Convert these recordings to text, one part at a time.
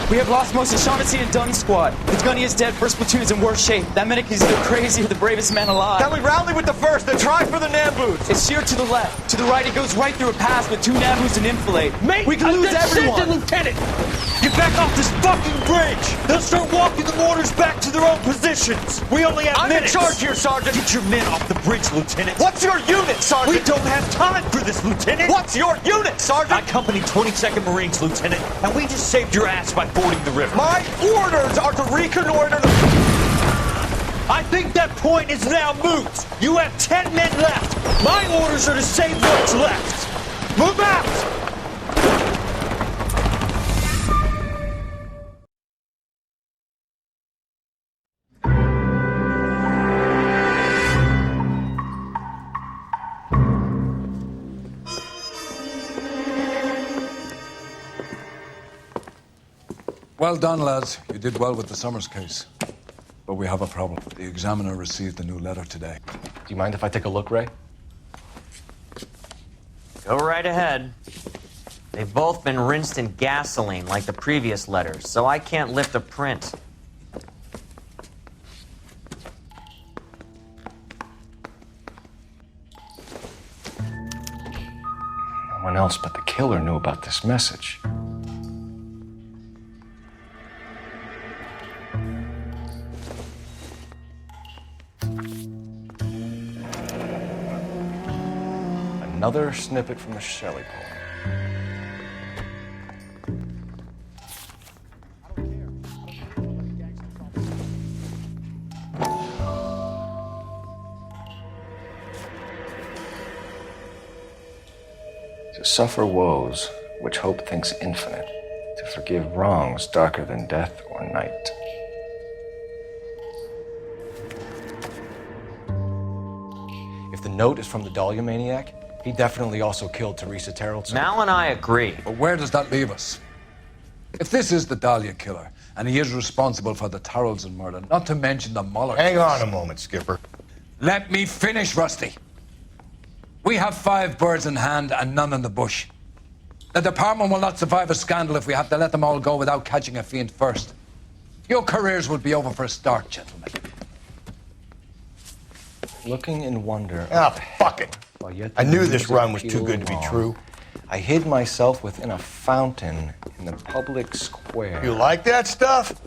We have lost most of Shaughnessy and Dunn's squad. The gunny is dead, first platoon is in worse shape. That medic is either crazy or the bravest man alive. Can we rally with the first, then try for the Nambus? It's sheer to the left. To the right, it goes right through a pass with 2 Nambus and enfilade. Mate, we can lose everyone. Lieutenant! Get back off this fucking bridge! They'll start walking the mortars back to their own positions! We only have minutes! I'm in charge here, Sergeant! Get your men off the bridge, Lieutenant! What's your unit, Sergeant? We don't have time for this, Lieutenant! What's your unit, Sergeant? I company 22nd Marines, Lieutenant, and we just saved your ass by fording the river. My orders are to reconnoiter the... I think that point is now moot! You have 10 men left! My orders are to save what's left! Move out! Well done, lads. You did well with the Summers case. But we have a problem. The examiner received a new letter today. Do you mind if I take a look, Ray? Go right ahead. They've both been rinsed in gasoline like the previous letters, so I can't lift a print. No one else but the killer knew about this message. Another snippet from the Shelley poem. To suffer woes which hope thinks infinite, to forgive wrongs darker than death or night. If the note is from the Dahlia maniac, he definitely also killed Teresa Terrellson. Mal and I agree. But where does that leave us? If this is the Dahlia killer, and he is responsible for the Tarrelson murder, not to mention the Muller Hang case. on a moment, Skipper. Let me finish, Rusty. We have 5 birds in hand and none in the bush. The department will not survive a scandal if we have to let them all go without catching a fiend first. Your careers will be over for a start, gentlemen. Looking in wonder. Ah, fuck it. While yet I the knew this music run was too good to be pealed true. on, I hid myself within a fountain in the public square. You like that stuff?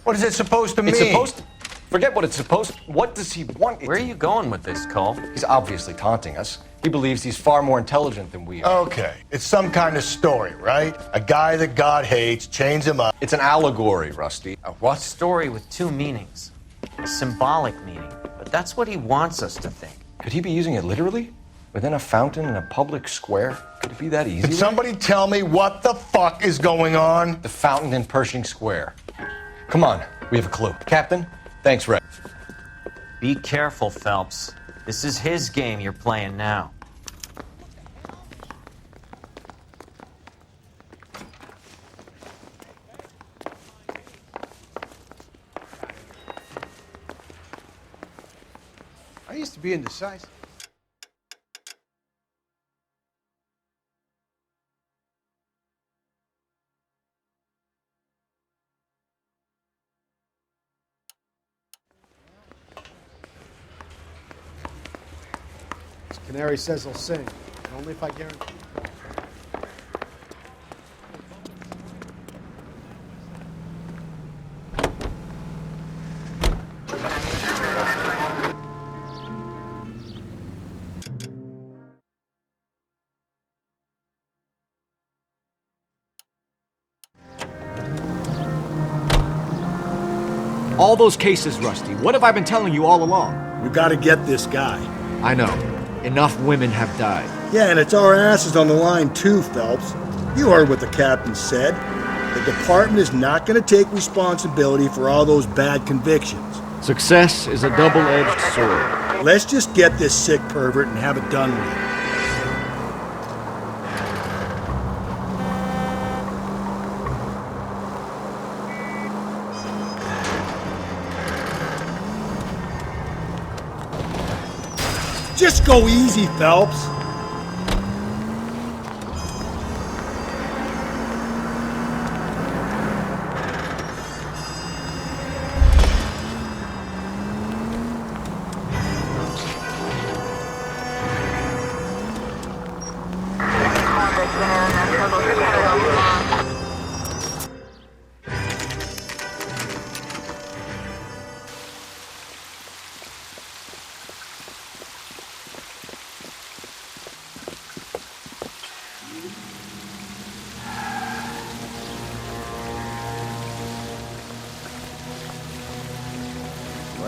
What is it supposed to mean? It's supposed to... Forget what it's supposed to... What does he want it Where are to- you going with this, Cole? He's obviously taunting us. He believes he's far more intelligent than we are. Okay, it's some kind of story, right? A guy that God hates, chains him up. It's an allegory, Rusty. A what? Story with 2 meanings. A symbolic meaning. But that's what he wants us to think. Could he be using it literally? Within a fountain in a public square? Could it be that easy? Can somebody tell me what the fuck is going on? The fountain in Pershing Square. Come on, we have a clue. Captain, thanks, Ray. Be careful, Phelps. This is his game you're playing now. I used to be indecisive. This canary says he'll sing, only if I guarantee. All those cases, Rusty. What have I been telling you all along? We gotta get this guy. I know. Enough women have died. Yeah, and it's our asses on the line too, Phelps. You heard what the captain said. The department is not gonna take responsibility for all those bad convictions. Success is a double-edged sword. Let's just get this sick pervert and have it done with. Just go easy, Phelps.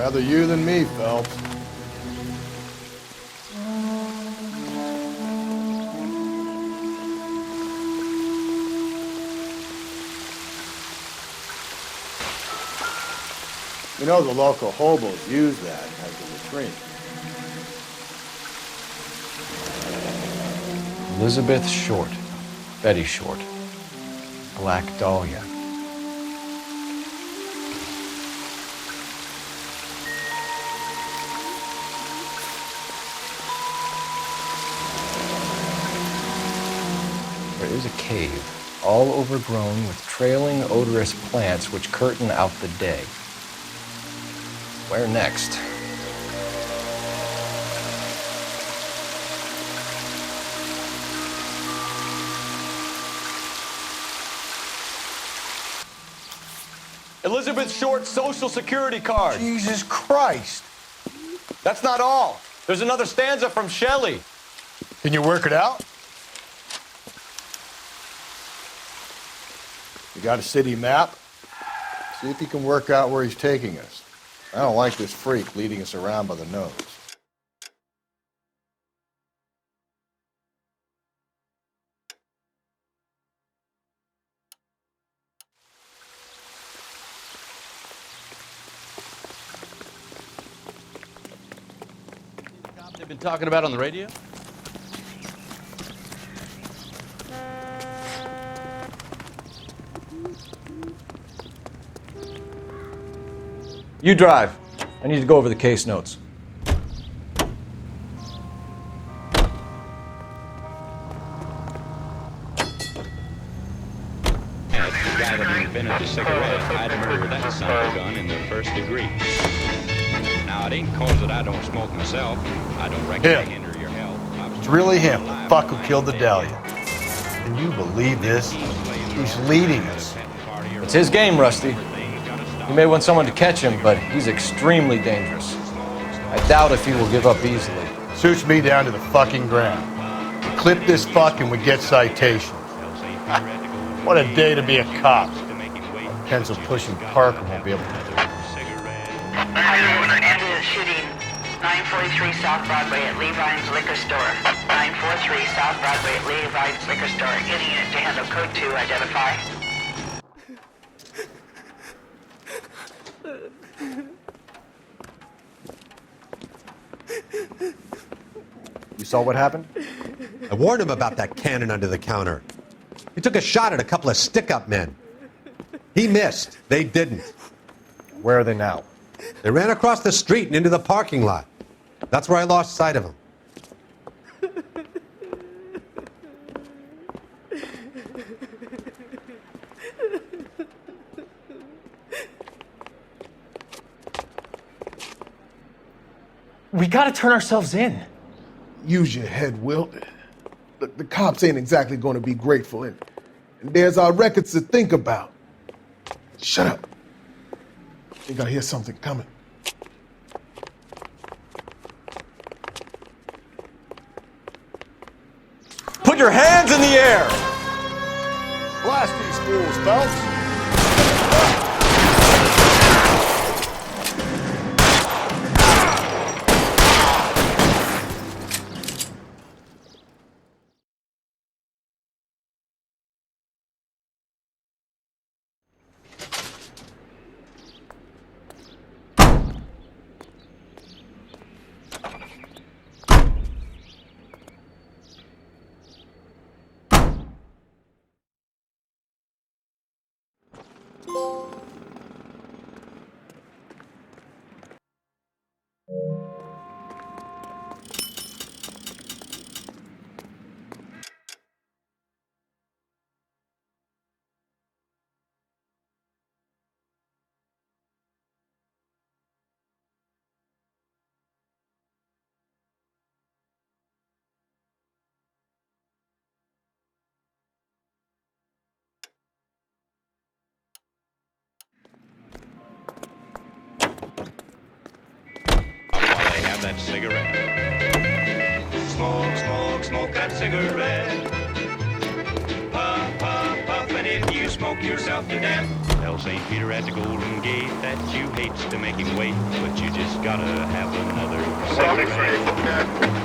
Rather you than me, Phelps. You know the local hobos use that as a retreat. Elizabeth Short. Betty Short. Black Dahlia. There is a cave, all overgrown with trailing, odorous plants which curtain out the day. Where next? Elizabeth Short's Social Security card. Jesus Christ! That's not all. There's another stanza from Shelley. Can you work it out? You got a city map? See if you can work out where he's taking us. I don't like this freak leading us around by the nose. They've been talking about on the radio? You drive. I need to go over the case notes. The guy that invented the cigarette, I'd murder that son of a gun in the first degree. Now, it ain't cause that I don't smoke myself. I don't reckon I hinder your health. It's really him, the fuck who killed the Dahlia. Can you believe this? He's leading us. It's his game, Rusty. You may want someone to catch him, but he's extremely dangerous. I doubt if he will give up easily. Suits me down to the fucking ground. We clip this fuck and we get citations. What a day to be a cop. Pencil pushing Parker won't be able to. Andrea is shooting 943 South Broadway at Levine's Liquor Store. 943 South Broadway at Levine's Liquor Store. Getting it to handle code 2, identify. You saw what happened? I warned him about that cannon under the counter. He took a shot at a couple of stick-up men. He missed. They didn't. Where are they now? They ran across the street and into the parking lot. That's where I lost sight of them. We gotta turn ourselves in. Use your head, Wilt. The cops ain't exactly going to be grateful, and there's our records to think about. Shut up. I think I hear something coming. Put your hands in the air! Blast these fools, Phelps. That cigarette. Smoke, smoke, smoke that cigarette. Puff, puff, puff, and if you smoke smoke yourself to death. Tell St. Peter at the Golden Gate that you hates to make him wait, but you just gotta have another cigarette.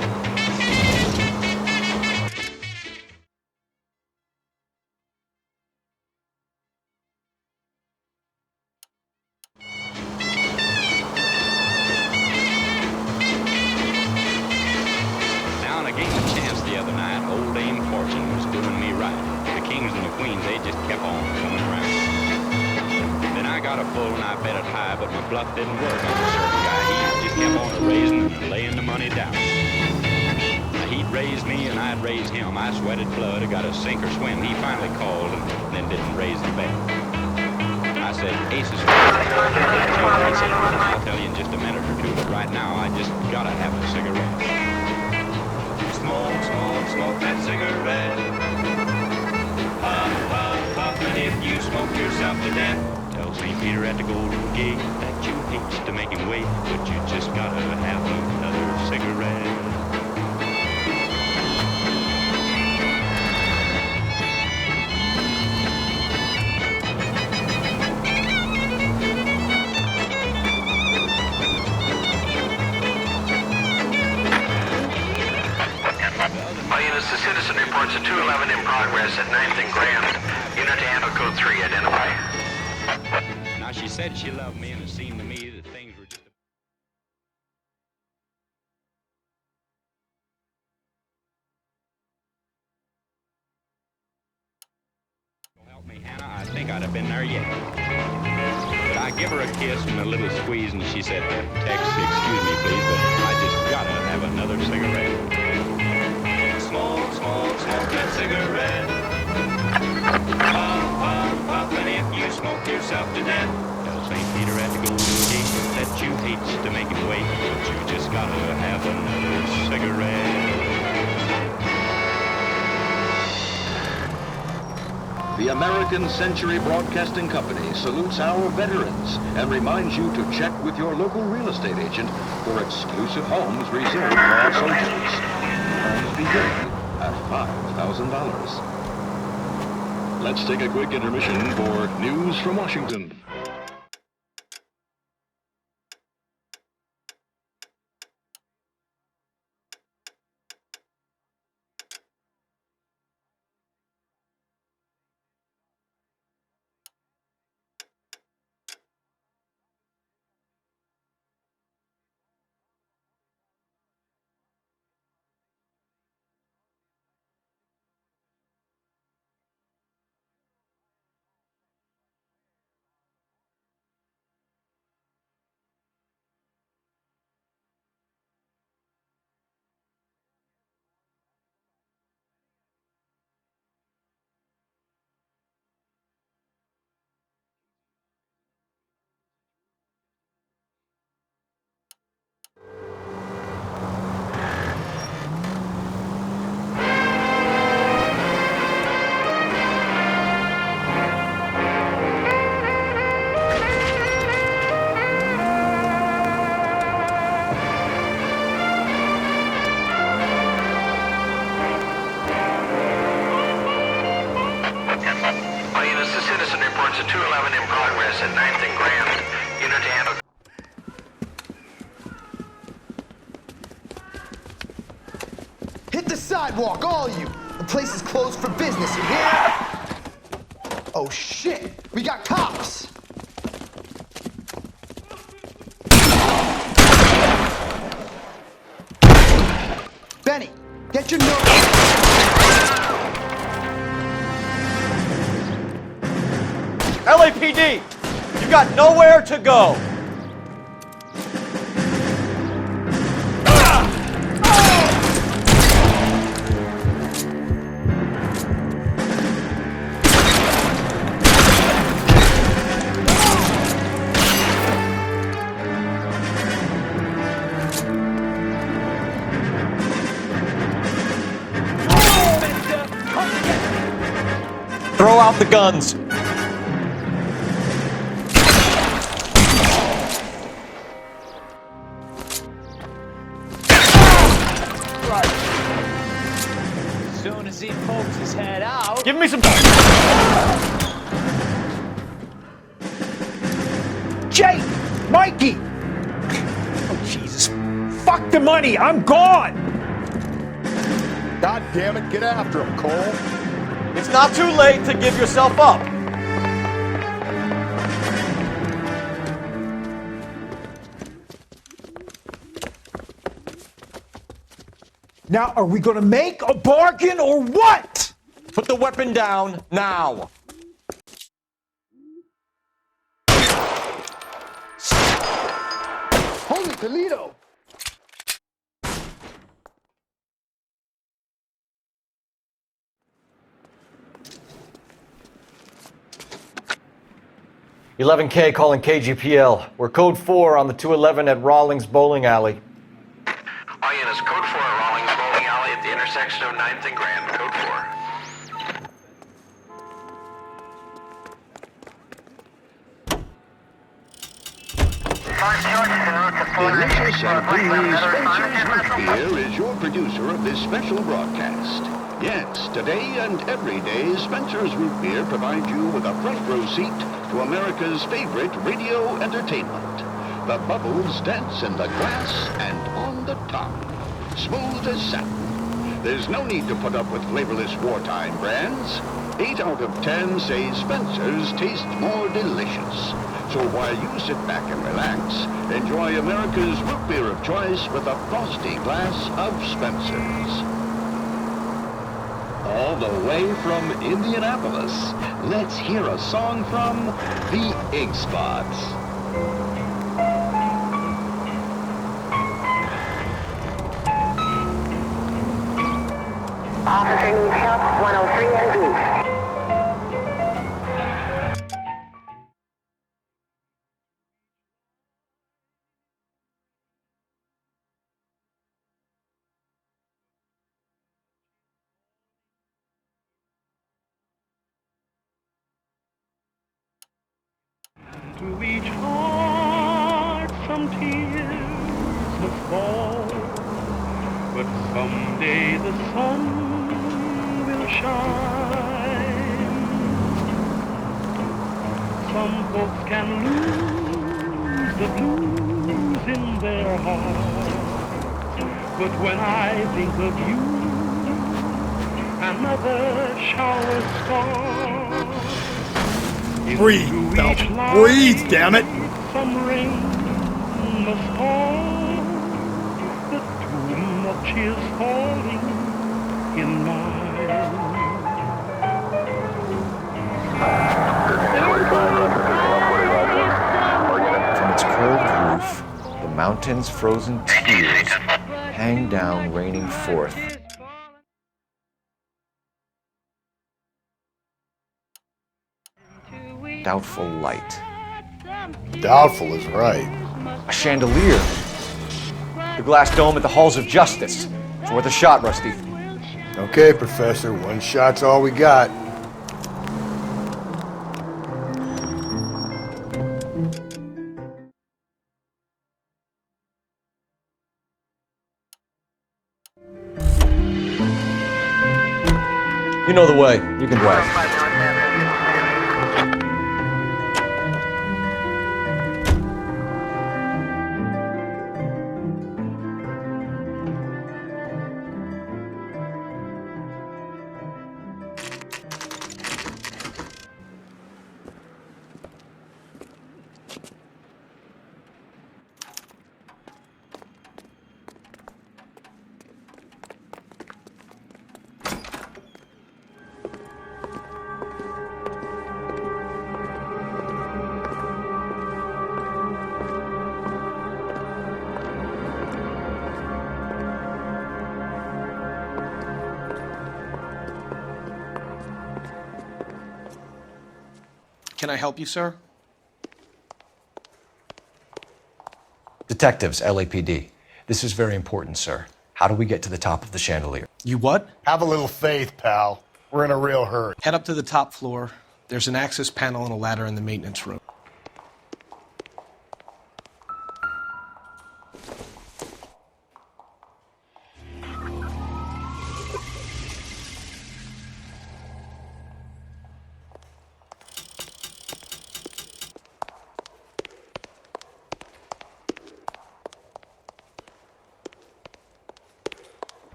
Bluff didn't work on a certain guy. He just kept on raising and laying the money down. Now, he'd raise me and I'd raise him. I sweated blood. I got a sink or swim. He finally called and then didn't raise the bet. I said, Ace is I said, I'll tell you in just a minute or two, but right now I just gotta have a cigarette. Smoke, smoke, smoke that cigarette. Puff, puff, puff, and if you smoke yourself to death, tell St. Peter at the Golden Gate that you hate to make him wait, but you just gotta have another cigarette. All units, the citizen reports a 211 in progress at 9th and Grand. Unit to handle code 3, identify. Now, she said she loved me, and it seemed to me that things were just... Help me, Hannah. I think I'd have been there yet. But I give her a kiss and a little squeeze, and she said, Tex, excuse me, please, but I just gotta have another cigarette. Smoke, smoke, smoke that cigarette. Puff, puff, puff, and if you smoke yourself to death, St. Peter at the Golden Gate that you hates to make him wait, but you just gotta have another cigarette. The American Century Broadcasting Company salutes our veterans and reminds you to check with your local real estate agent for exclusive homes reserved for our soldiers. Homes beginning at $5,000. Let's take a quick intermission for news from Washington. reports a 211 in progress at 9th and Grand. Unit to handle. Hit the sidewalk, all of you! The place is closed for business, you hear? Oh shit! We got cops! Benny, get your notes. LAPD, you got nowhere to go. Throw out the guns. As soon as he pokes his head out. Give me some time. Mikey! Oh, Jesus. Fuck the money. I'm gone. God damn it, get after him, Cole. It's not too late to give yourself up. Now, are we gonna make a bargain or what? Put the weapon down now. Holy Toledo! $11K calling KGPL. We're code 4 on the 211 at Rawlings Bowling Alley. All units, code 4 at Rawlings Bowling Alley at the intersection of 9th and Grand, code 4. Delicious and creamy Spencer's Root Beer is your producer of this special broadcast. Yes, today and every day, Spencer's Root Beer provides you with a front row seat to America's favorite radio entertainment. The bubbles dance in the glass and on the top. Smooth as satin. There's no need to put up with flavorless wartime brands. 8 out of 10 say Spencer's tastes more delicious. So while you sit back and relax, enjoy America's root beer of choice with a frosty glass of Spencer's. All the way from Indianapolis, let's hear a song from the Ig Spots. Officer needs help, 103 and East. To each heart some tears must fall, but someday the sun will shine. Some folks can lose the blues in their hearts, but when I think of you, another shower falls. Breathe, Phelps. Breathe, damn it. Some rain must fall, but too much is falling in mine. From its curved roof, the mountain's frozen tears hang down, raining forth. Doubtful light. Doubtful is right. A chandelier. The glass dome at the Halls of Justice. It's worth a shot, Rusty. Okay, Professor, one shot's all we got. You know the way. You can drive. Can I help you, sir? Detectives, LAPD. This is very important, sir. How do we get to the top of the chandelier? You what? Have a little faith, pal. We're in a real hurry. Head up to the top floor. There's an access panel and a ladder in the maintenance room.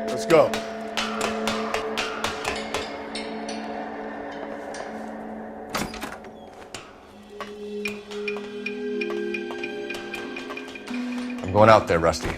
Let's go. I'm going out there, Rusty.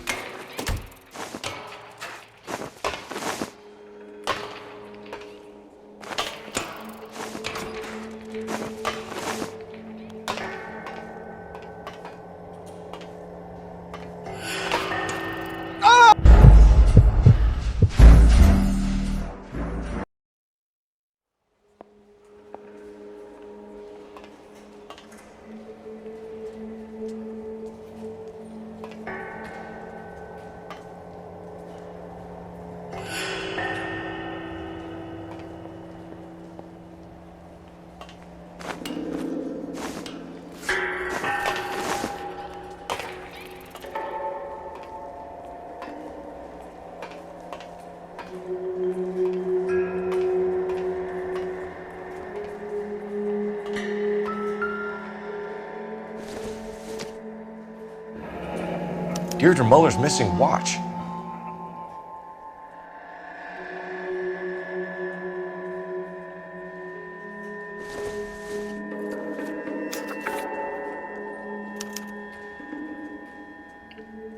Deirdre Muller's missing watch.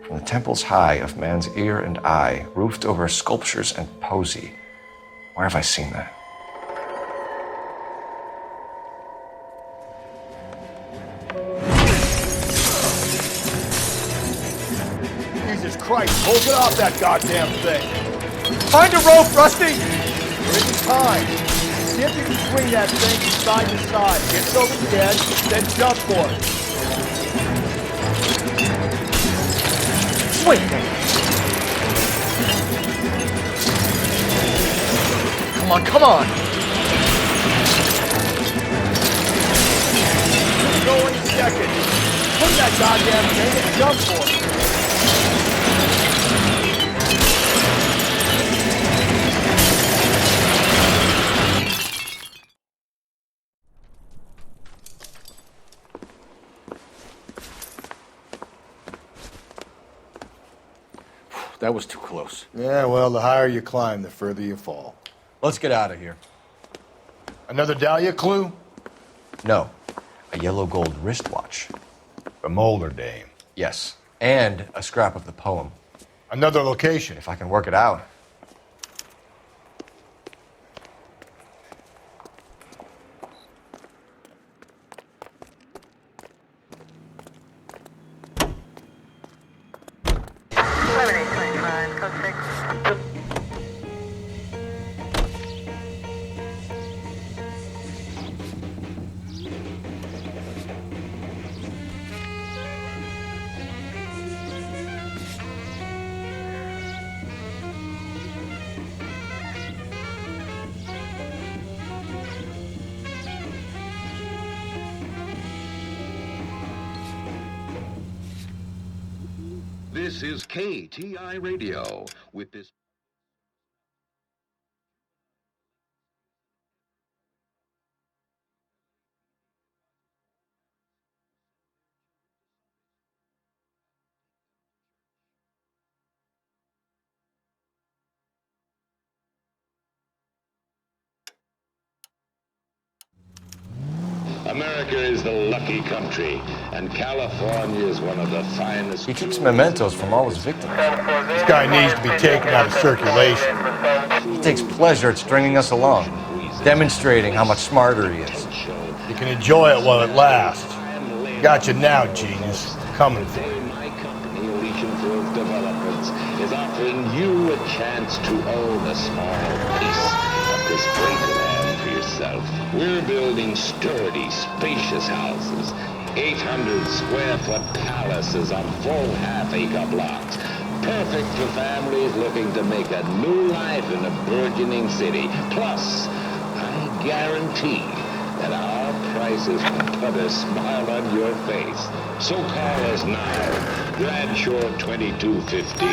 From the temples high of man's ear and eye, roofed over sculptures and poesy. Where have I seen that? Jesus Christ, hold it off that goddamn thing. Find a rope, Rusty! There isn't time. See if you can swing that thing from side to side. Get it over the edge, then jump for it. Swing! Come on, come on! Go any second. Put that goddamn thing and jump for it. That was too close. Yeah, well, the higher you climb, the further you fall. Let's get out of here. Another Dahlia clue? No, a yellow gold wristwatch. The Molar Dame. Yes, and a scrap of the poem. Another location. If I can work it out. This is KTI Radio with this. America is the lucky country, and California is one of the finest. He keeps mementos from all his victims. This guy needs to be taken out of circulation. He takes pleasure at stringing us along, demonstrating how much smarter he is. You can enjoy it while it lasts. Got you now, genius. Coming for you. My company, Elysian Fields Developments, is offering you a chance to own a small piece of this great land for yourself. We're building sturdy, spacious houses, 800 square foot palaces on full half-acre blocks, Perfect for families looking to make a new life in a burgeoning city. Plus, I guarantee that our prices will put a smile on your face. So call us now. Bradshaw 2215.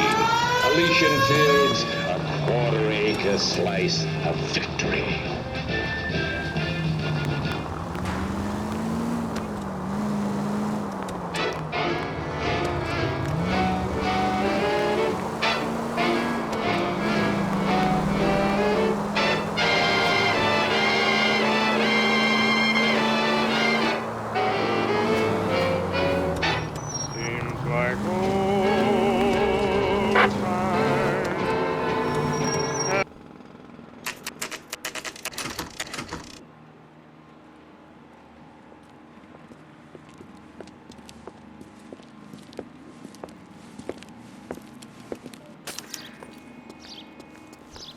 Elysian Fields, a quarter-acre slice of victory. Seems like old times.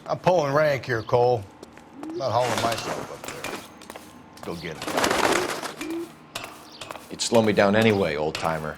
I'm pulling rank here, Cole. I'm not hauling myself up there. Go get him. You'd slow me down anyway, old-timer.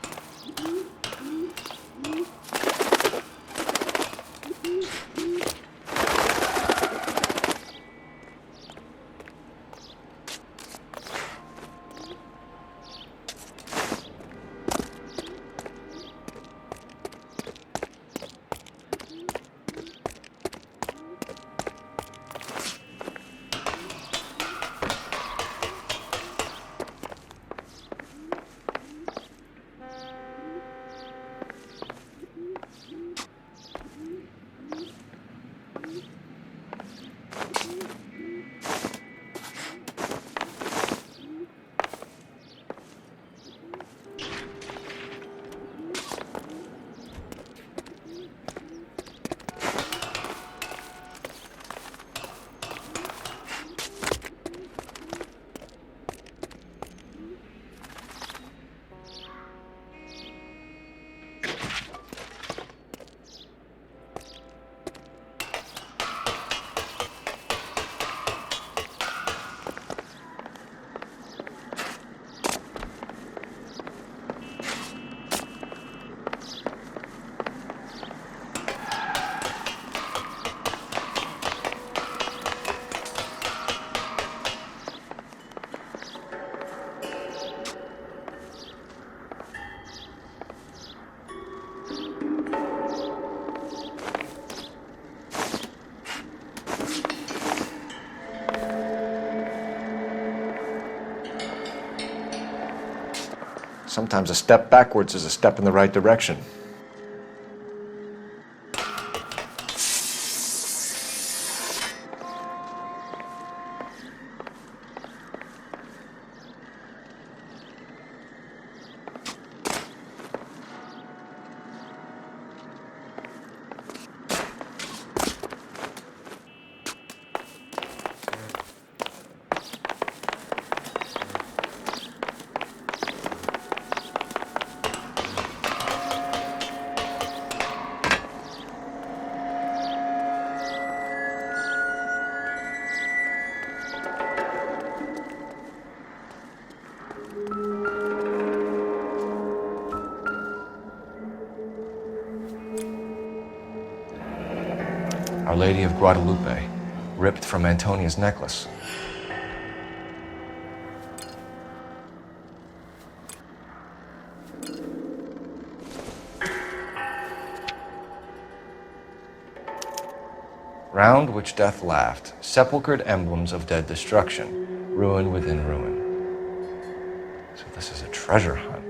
Sometimes a step backwards is a step in the right direction. Our Lady of Guadalupe, ripped from Antonia's necklace. Round which death laughed, sepulchred emblems of dead destruction, ruin within ruin. So this is a treasure hunt.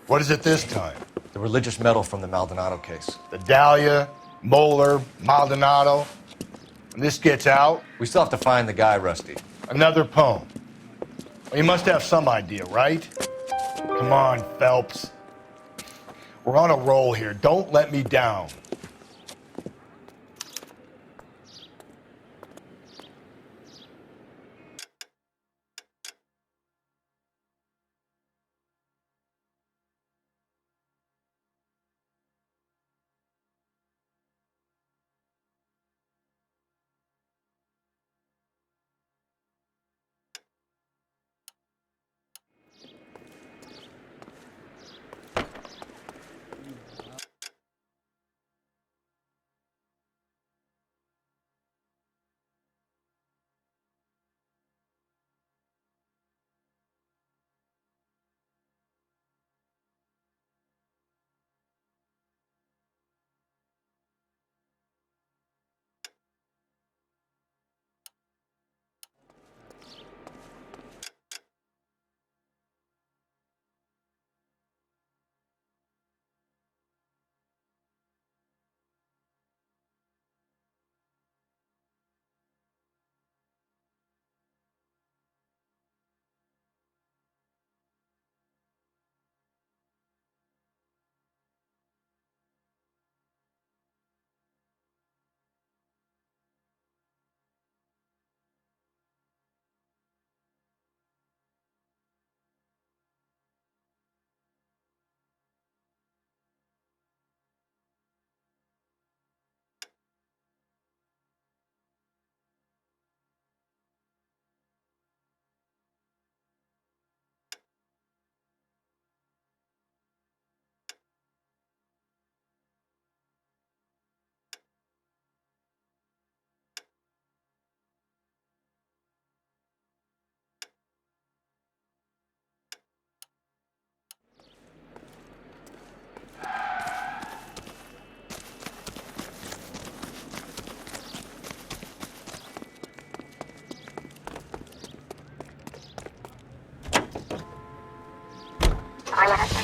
What is it this time? The religious medal from the Maldonado case. The Dahlia, Moeller, Maldonado. When this gets out... We still have to find the guy, Rusty. Another poem. Well, you must have some idea, right? Come on, Phelps. We're on a roll here. Don't let me down.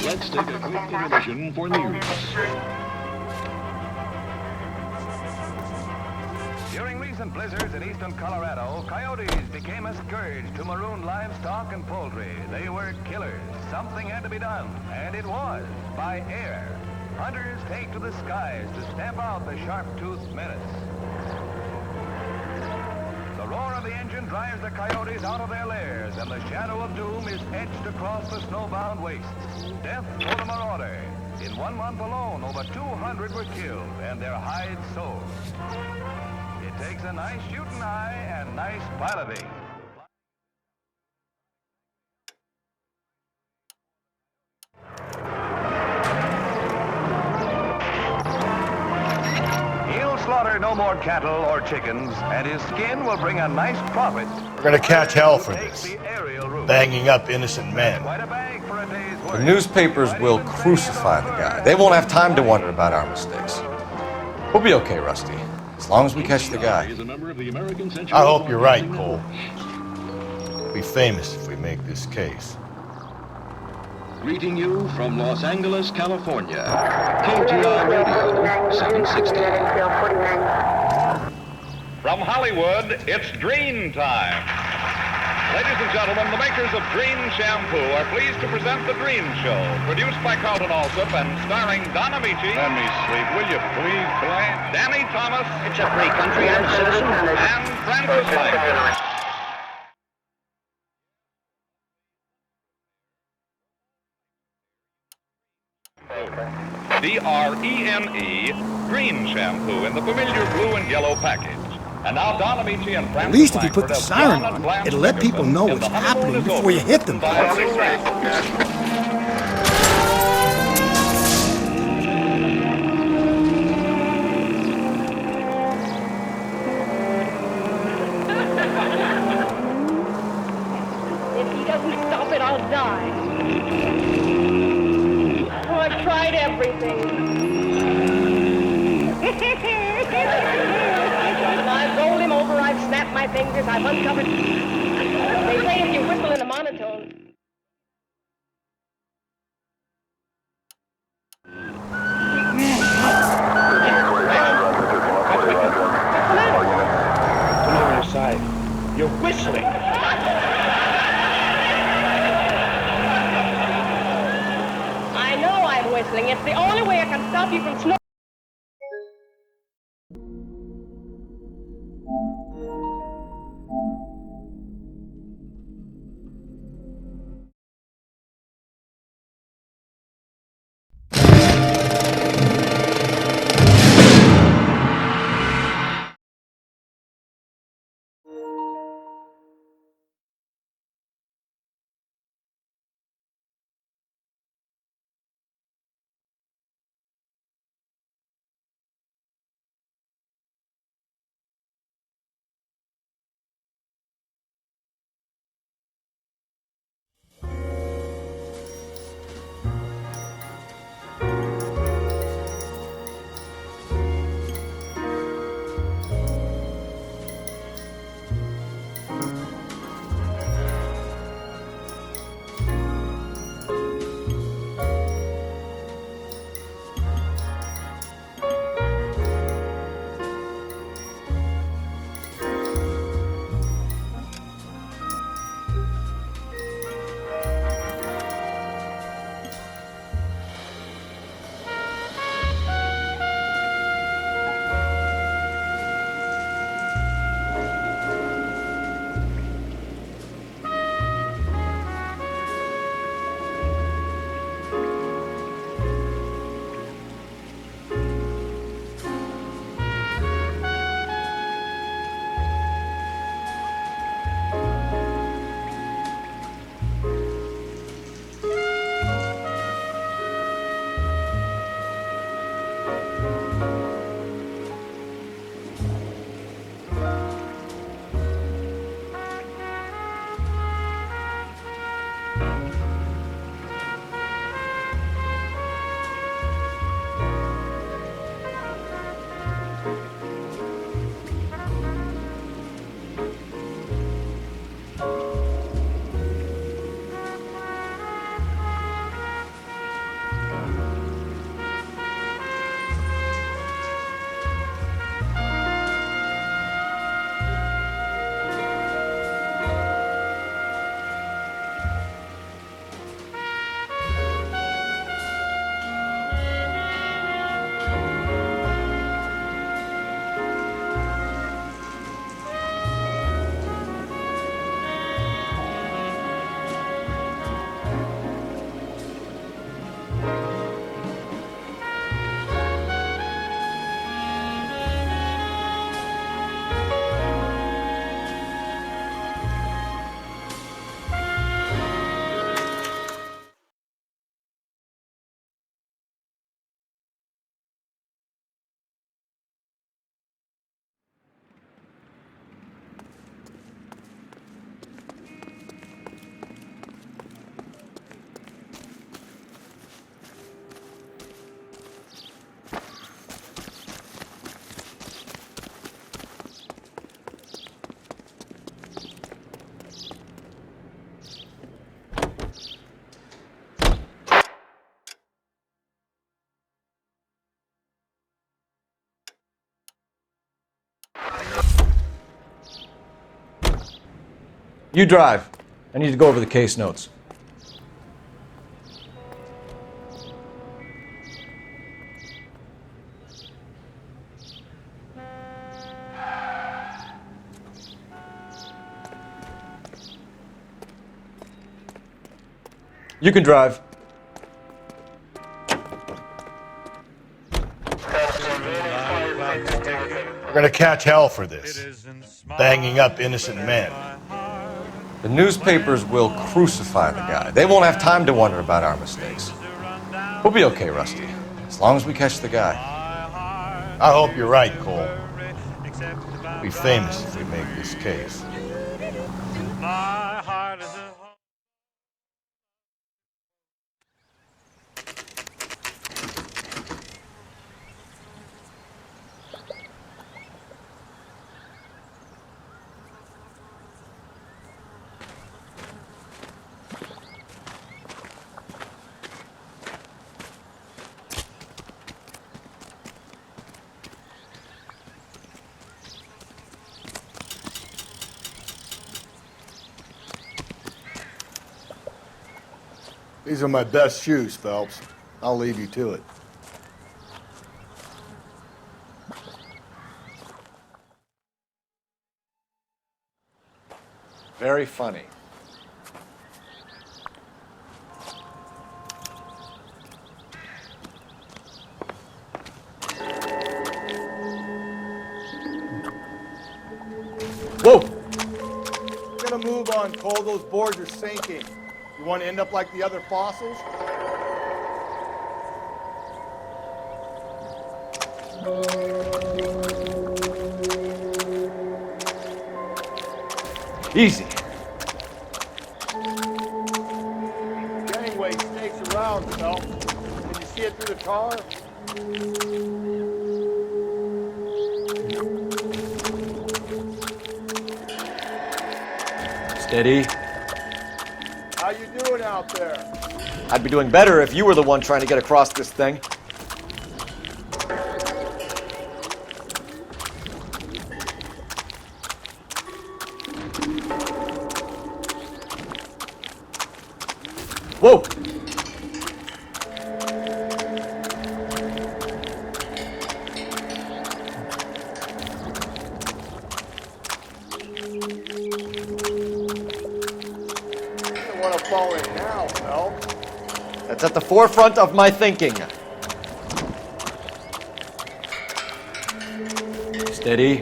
Let's take a quick intermission for news. During recent blizzards in eastern Colorado, coyotes became a scourge to marooned livestock and poultry. They were killers. Something had to be done, and it was by air. Hunters take to the skies to stamp out the sharp-toothed menace. The roar of the engine drives the coyotes out of their lairs, and the shadow of doom is etched across the snowbound wastes. Death for the marauder. In 1 month alone, over 200 were killed, and their hides sold. It takes a nice shooting eye and nice piloting. He'll slaughter no more cattle or chickens, and his skin will bring a nice profit. We're gonna catch hell for this. Banging up innocent men. The newspapers will crucify the guy. They won't have time to wonder about our mistakes. We'll be okay, Rusty. As long as we catch the guy. I hope you're right, Cole. We'll be famous if we make this case. Greeting you from Los Angeles, California. KTR Radio 760. From Hollywood, it's Dream Time. Ladies and gentlemen, the makers of Dream Shampoo are pleased to present The Dream Show, produced by Carlton Alsop and starring Don Amici. Let me sleep, will you please, Blaine? Danny Thomas. It's a free country, I'm a citizen. And Francis Lang. D-R-E-N-E, Green Shampoo in the familiar blue and yellow package. And now Don Amici and Francis At least if you Langford put the have siren John and on, Blanche it'll let people Nicholson know in what's The Honeymoon happening is before you Over. hit them. If he doesn't stop it, I'll die. Oh, I've tried everything. I've rolled him over, I've snapped my fingers, I've uncovered. They say if you whistle in a monotone. Come over your side. You're whistling. I know I'm whistling. It's the only way I can stop you from snoring. You drive. I need to go over the case notes. You can drive. We're gonna catch hell for this. Banging up innocent men. The newspapers will crucify the guy. They won't have time to wonder about our mistakes. We'll be okay, Rusty, as long as we catch the guy. I hope you're right, Cole. We'll be famous if we make this case. My heart is a These are my best shoes, Phelps. I'll leave you to it. Very funny. Whoa! We're gonna move on, Cole. Those boards are sinking. You want to end up like the other fossils? Easy. Gangway snakes around, Phelps. Can you see it through the tar? Steady. How you doing out there? I'd be doing better if you were the one trying to get across this thing. Whoa! Fall in now, Phelps. That's at the forefront of my thinking. Steady.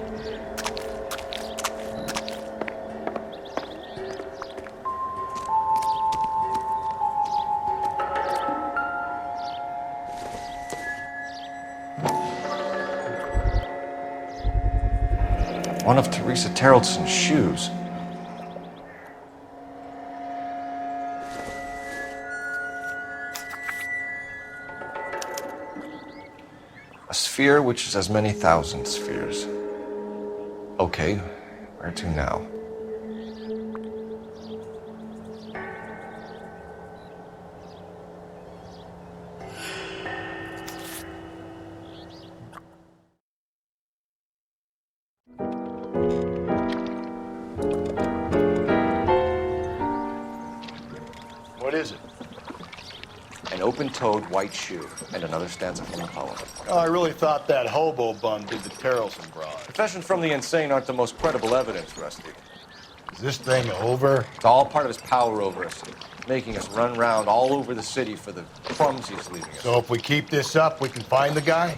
One of Teresa Terreldson's shoes. A sphere which is as many thousand spheres. Okay, where to now? What is it? An open-toed white shoe and another stanza from the poem. Oh, I really thought that hobo bum did the Terrelson broad. Confessions from the insane aren't the most credible evidence, Rusty. Is this thing over? It's all part of his power over us, making us run round all over the city for the crumbs he's leaving us. So if we keep this up, we can find the guy?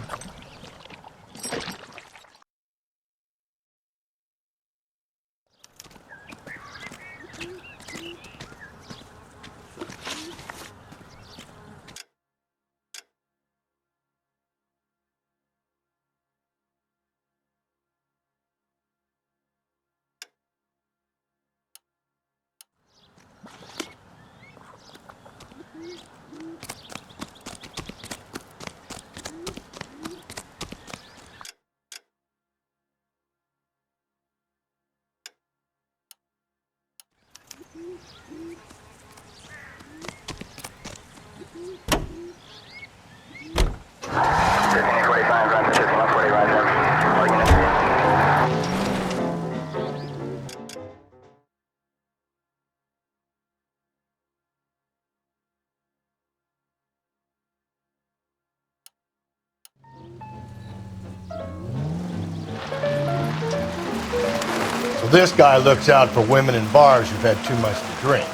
So this guy looks out for women in bars who've had too much to drink.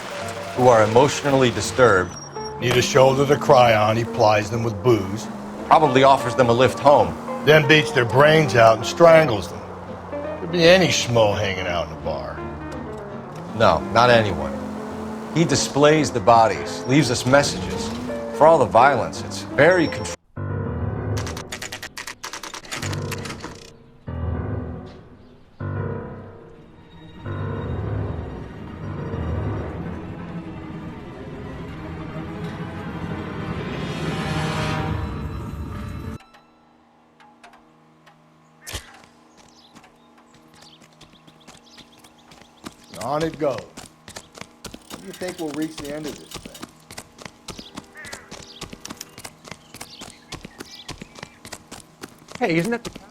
Who are emotionally disturbed. Need a shoulder to cry on, he plies them with booze. Probably offers them a lift home. Then beats their brains out and strangles them. Could be any schmo hanging out in a bar. No, not anyone. He displays the bodies, leaves us messages. For all the violence, it's very controlled. On it goes. When do you think we'll reach the end of this thing? Hey, isn't that the cow?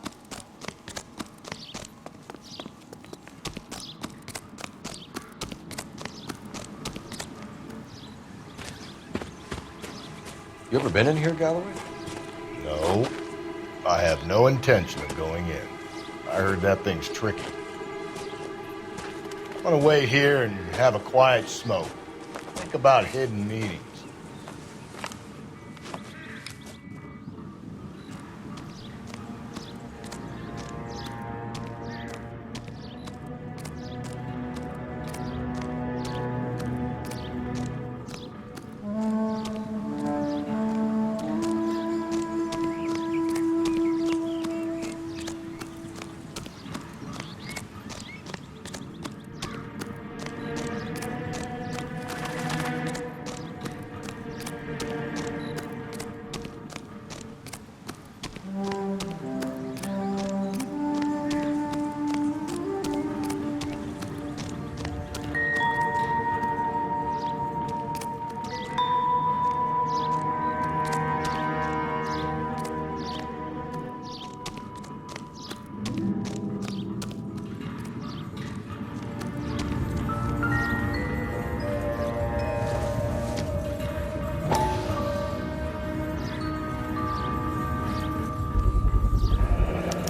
You ever been in here, Galloway? No, I have no intention of going in. I heard that thing's tricky. I'm gonna wait here and have a quiet smoke. Think about hidden meetings.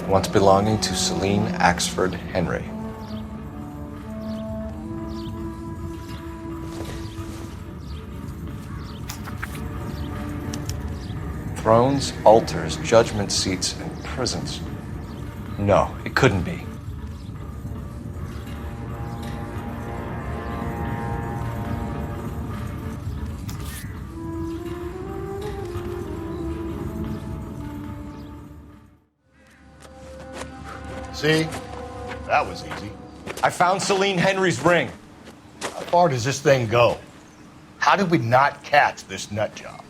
Once belonging to Celine Axford Henry. Thrones, altars, judgment seats, and prisons. No, it couldn't be. See? That was easy. I found Celine Henry's ring. How far does this thing go? How did we not catch this nut job?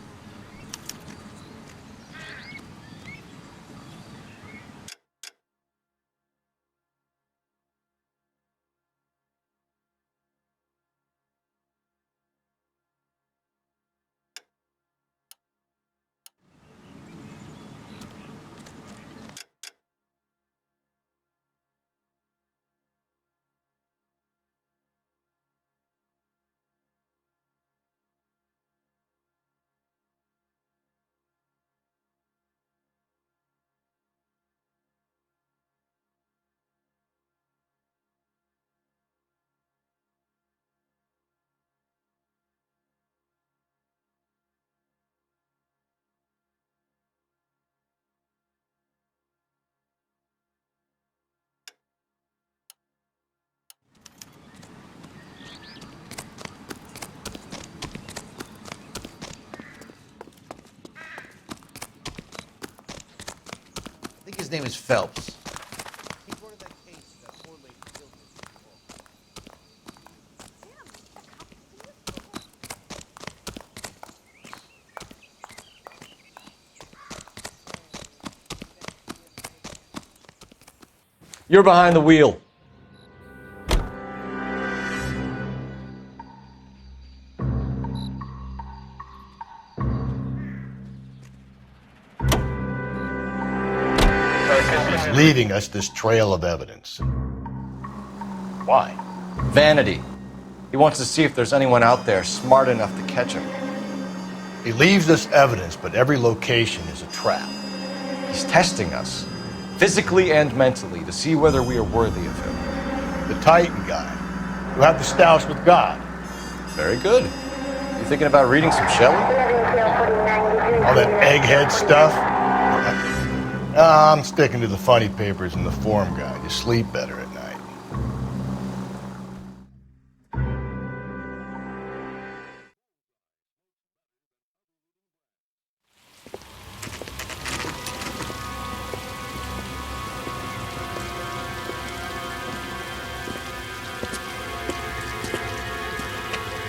I think his name is Phelps. You're behind the wheel. Leaving us this trail of evidence. Why? Vanity. He wants to see if there's anyone out there smart enough to catch him. He leaves us evidence, but every location is a trap. He's testing us, physically and mentally, to see whether we are worthy of him. the Titan guy, who had the stoush with God. Very good. You thinking about reading some Shelley? All that egghead stuff? I'm sticking to the funny papers and the form guide. You sleep better at night.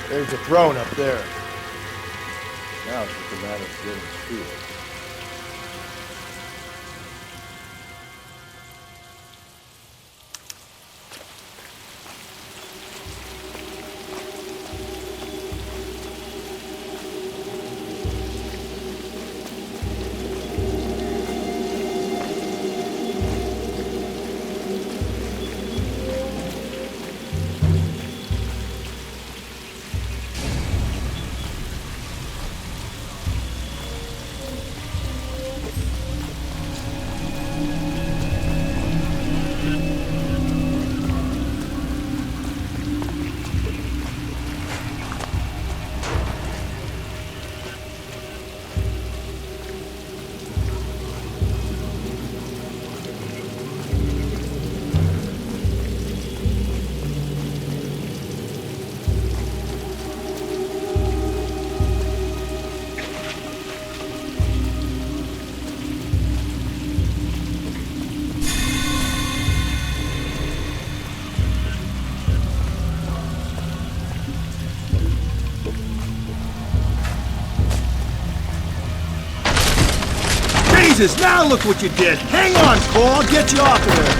There's a throne up there. Now it's just a matter of getting to it. Jesus, now look what you did. Hang on, Cole. I'll get you off of there.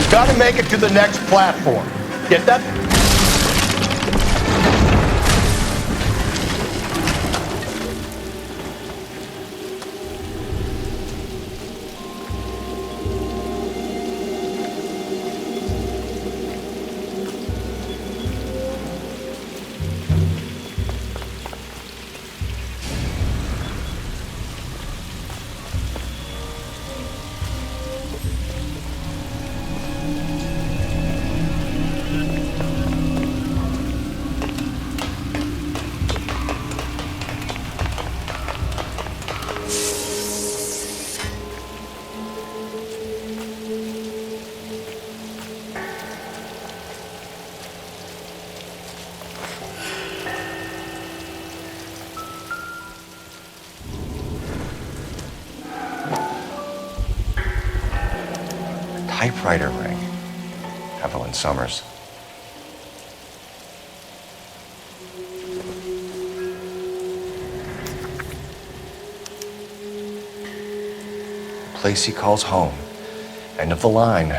You gotta make it to the next platform. Get that? Typewriter ring. Evelyn Summers. The place he calls home. End of the line.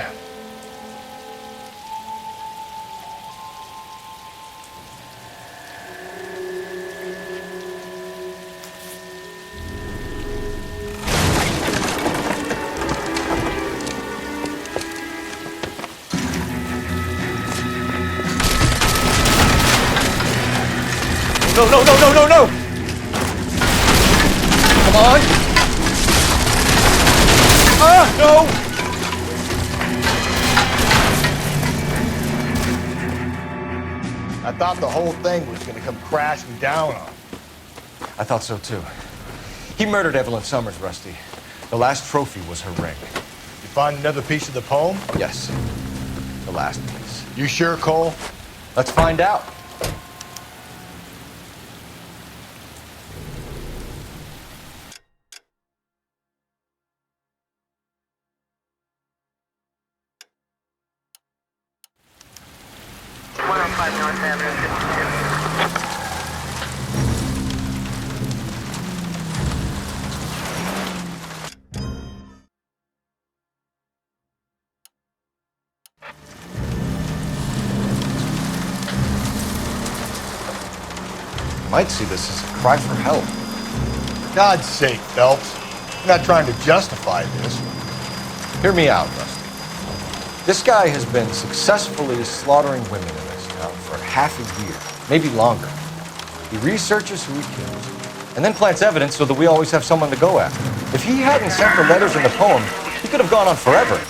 No, no, no, no, no, no! Come on! Ah, no! I thought the whole thing was gonna come crashing down on him. I thought so too. He murdered Evelyn Summers, Rusty. The last trophy was her ring. You find another piece of the poem? Yes. The last piece. You sure, Cole? Let's find out. North Avenue, 52. Might see this as a cry for help. For God's sake, Phelps. I'm not trying to justify this. Hear me out, Rusty. This guy has been successfully slaughtering women in this town for half a year, maybe longer. He researches who he kills, and then plants evidence so that we always have someone to go after. If he hadn't sent the letters and the poem, he could have gone on forever.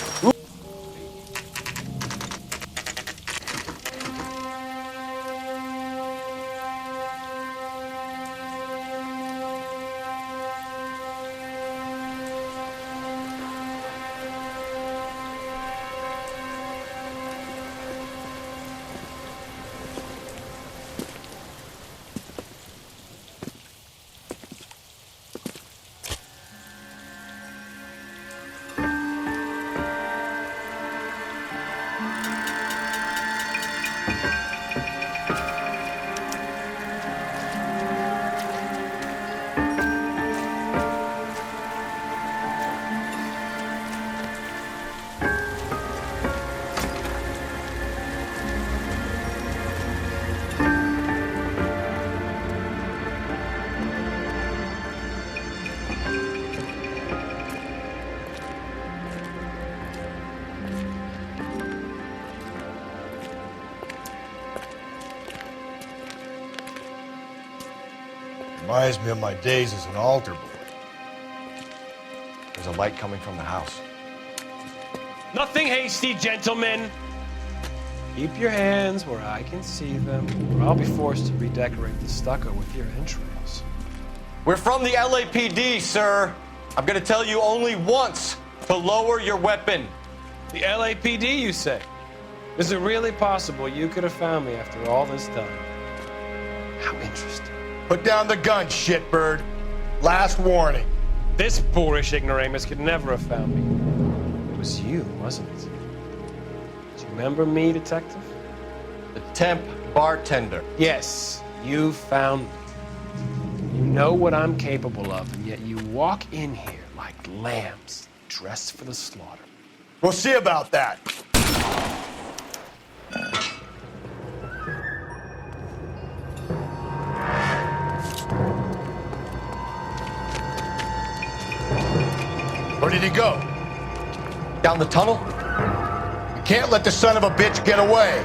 Reminds me of my days as an altar boy. There's a light coming from the house. Nothing hasty, gentlemen. Keep your hands where I can see them, or I'll be forced to redecorate the stucco with your entrails. We're from the LAPD, sir. I'm gonna tell you only once to lower your weapon. The LAPD, you say? Is it really possible you could have found me after all this time? How interesting. Put down the gun, shitbird. Last warning. This boorish ignoramus could never have found me. It was you, wasn't it? Do you remember me, detective? The temp bartender. Yes, you found me. You know what I'm capable of, and yet you walk in here like lambs dressed for the slaughter. We'll see about that. Where did he go? Down the tunnel? You can't let the son of a bitch get away.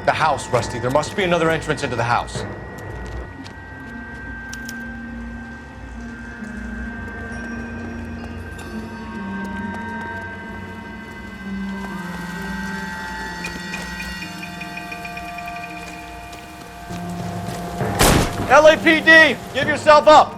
The house, Rusty. There must be another entrance into the house. LAPD, give yourself up.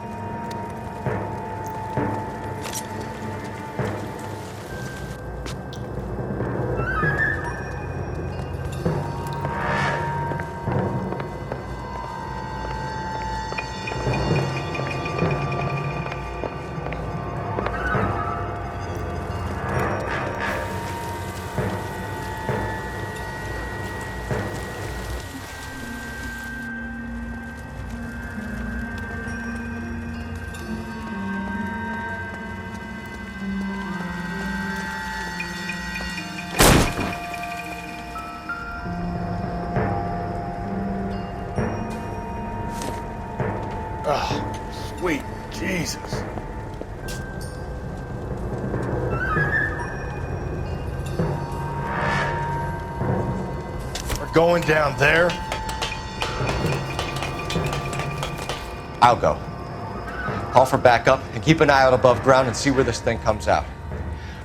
Oh, sweet Jesus. We're going down there. I'll go. Call for backup and keep an eye out above ground and see where this thing comes out.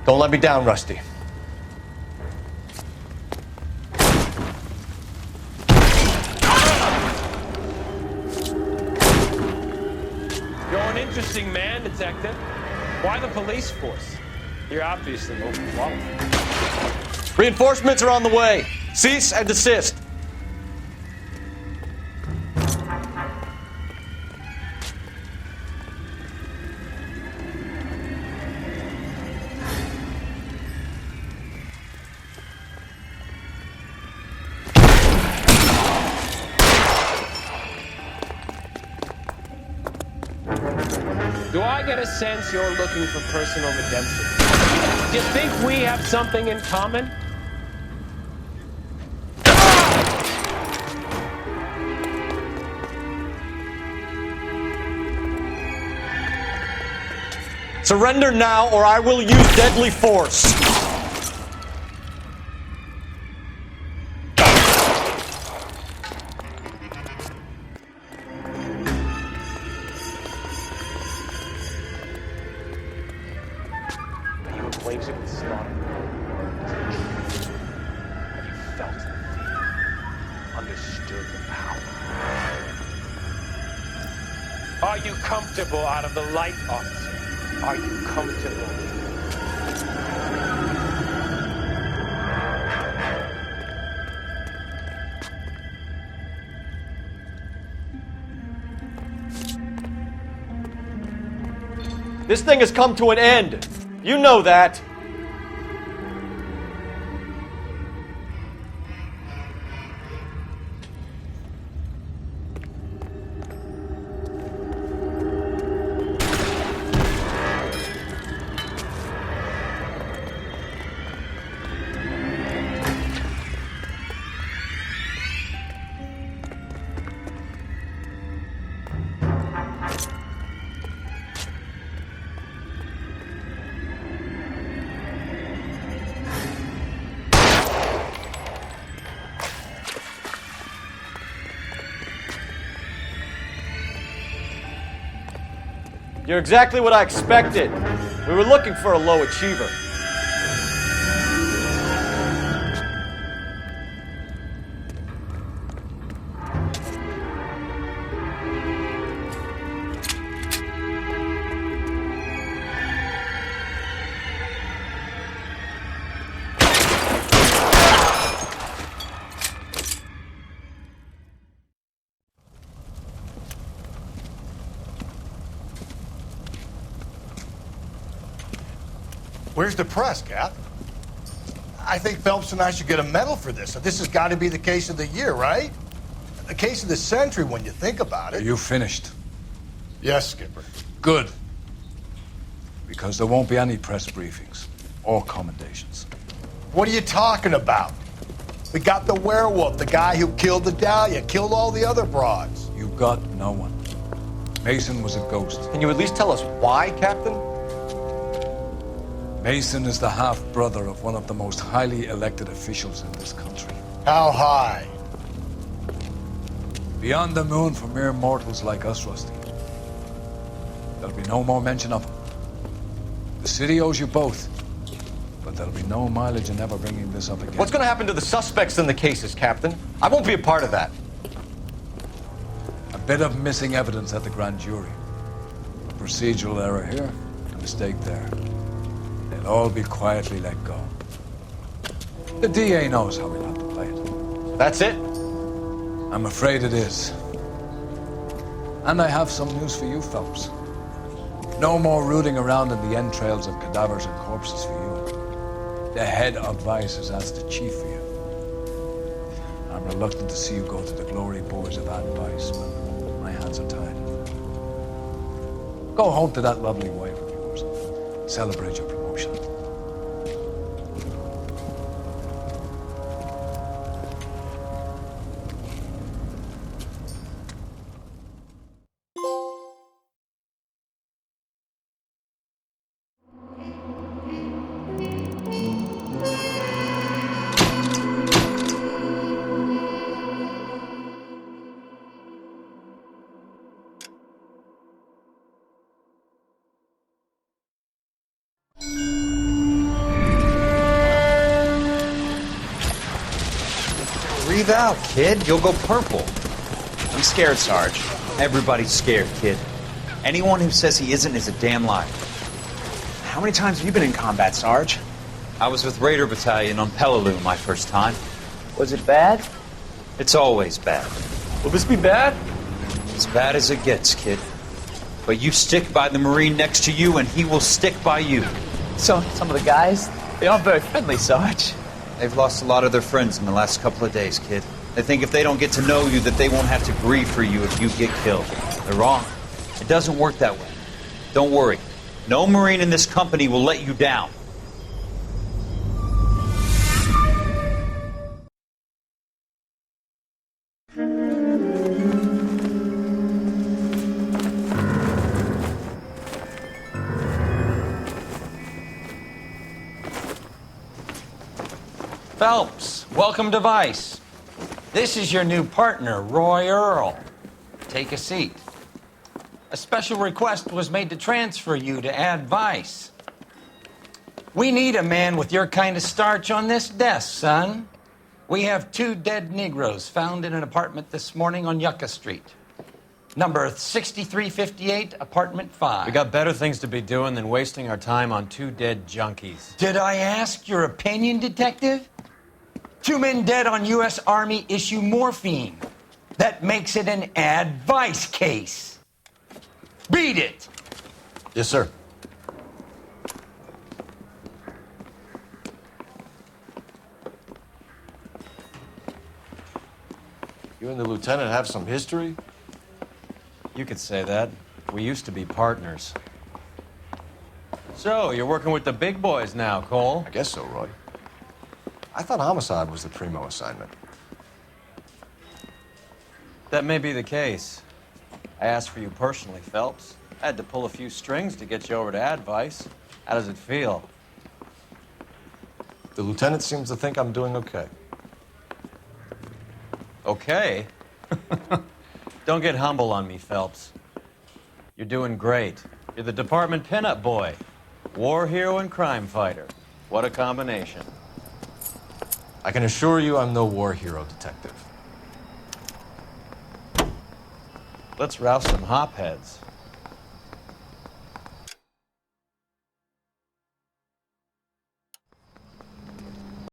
Don't let me down, Rusty. You're an interesting man, detective. Why the police force? You're obviously overqualified. Reinforcements are on the way. Cease and desist. Do I get a sense you're looking for personal redemption? Do you think we have something in common? Surrender now or I will use deadly force. claims it with slaughter. Have you felt the fear? Understood the power? Are you comfortable out of the light, officer? Are you comfortable? This thing has come to an end. You know that. You're exactly what I expected. We were looking for a low achiever. Where's the press, Cap? I think Phelps and I should get a medal for this. This has got to be the case of the year, right? The case of the century when you think about it. Are you finished? Yes, Skipper. Good. Because there won't be any press briefings or commendations. What are you talking about? We got the werewolf, the guy who killed the Dahlia, killed all the other broads. You got no one. Mason was a ghost. Can you at least tell us why, Captain? Mason is the half-brother of one of the most highly elected officials in this country. How high? Beyond the moon for mere mortals like us, Rusty. There'll be no more mention of him. The city owes you both, but there'll be no mileage in ever bringing this up again. What's going to happen to the suspects in the cases, Captain? I won't be a part of that. A bit of missing evidence at the grand jury. A procedural error here, a mistake there. They'll all be quietly let go. The DA knows how we'll have to play it. That's it? I'm afraid it is. And I have some news for you, Phelps. No more rooting around in the entrails of cadavers and corpses for you. The head of Vice has asked the chief for you. I'm reluctant to see you go to the glory boards of Vice, but my hands are tied. Go home to that lovely wife of yours. Celebrate your promotion. Breathe out, kid. You'll go purple. I'm scared, Sarge. Everybody's scared, kid. Anyone who says he isn't is a damn liar. How many times have you been in combat, Sarge? I was with Raider Battalion on Peleliu my first time. Was it bad? It's always bad. Will this be bad? As bad as it gets, kid. But you stick by the Marine next to you, and he will stick by you. So, some of the guys, they aren't very friendly, Sarge. They've lost a lot of their friends in the last couple of days, kid. They think if they don't get to know you, that they won't have to grieve for you if you get killed. They're wrong. It doesn't work that way. Don't worry. No Marine in this company will let you down. Phelps, welcome to Vice. This is your new partner, Roy Earl. Take a seat. A special request was made to transfer you to Ad Vice. We need a man with your kind of starch on this desk, son. We have 2 dead Negroes found in an apartment this morning on Yucca Street. Number 6358, apartment 5. We got better things to be doing than wasting our time on 2 dead junkies. Did I ask your opinion, detective? 2 men dead on U.S. Army issue morphine. That makes it an advice case. Read it. Yes, sir. You and the lieutenant have some history? You could say that. We used to be partners. So, you're working with the big boys now, Cole? I guess so, Roy. I thought homicide was the primo assignment. That may be the case. I asked for you personally, Phelps. I had to pull a few strings to get you over to advice. How does it feel? The lieutenant seems to think I'm doing okay. Okay? Don't get humble on me, Phelps. You're doing great. You're the department pinup boy. War hero and crime fighter. What a combination. I can assure you I'm no war hero, detective. Let's rouse some hopheads.